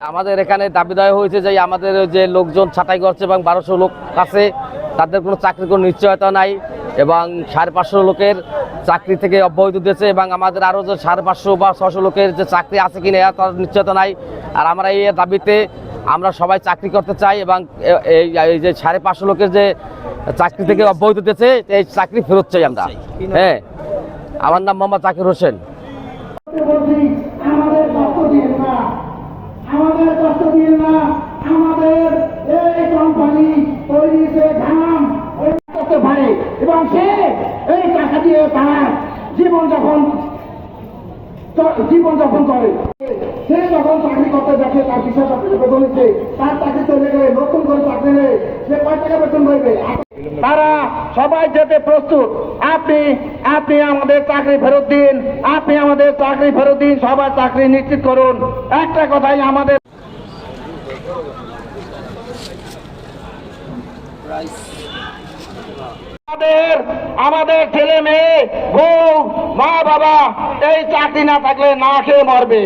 আমাদের এখানে দাবি দেওয়া হয়েছে যে আমাদের যে লোকজন ছাঁটাই করছে এবং 1200 লোক আছে, তাদের কোনো চাকরির কোনো নিশ্চয়তা নাই এবং 550 লোকের চাকরি থেকে অব্যাহতি দিয়েছে এবং আমাদের আরও যে 550 বা 600 লোকের যে চাকরি আছে কিনা তার নিশ্চয়তা নাই। আর আমরা এই দাবিতে আমরা সবাই চাকরি করতে চাই এবং এই যে 550 লোকের যে চাকরি থেকে অব্যাহতি দিয়েছে এই চাকরি ফেরত চাই আমরা। হ্যাঁ, আমার নাম মোহাম্মদ জাকির হোসেন। আমাদের কষ্ট দিয়ে না, আমাদের এই কোম্পানি তৈরিতে ঘাম করতে পারে এবং সে এই টাকা দিয়ে তার জীবন যাপন করে। সে যখন চাকরি করতে দেখে তার বিশেষ বেতন হচ্ছে, তার চাকরি চলে গেলে নতুন করে চাকরি নেই, সে কয় টাকা বেতন পাইবে? তারা সবাই যেতে প্রস্তুত। আপনি আমাদের চাকরি ফেরত দিন, আপনি আমাদের চাকরি ফেরত দিন, সবার চাকরি নিশ্চিত করুন। একটা কথাই আমাদের ছেলে মেয়ে, বউ, মা বাবা এই চাকরি না থাকলে না খেয়ে মরবে।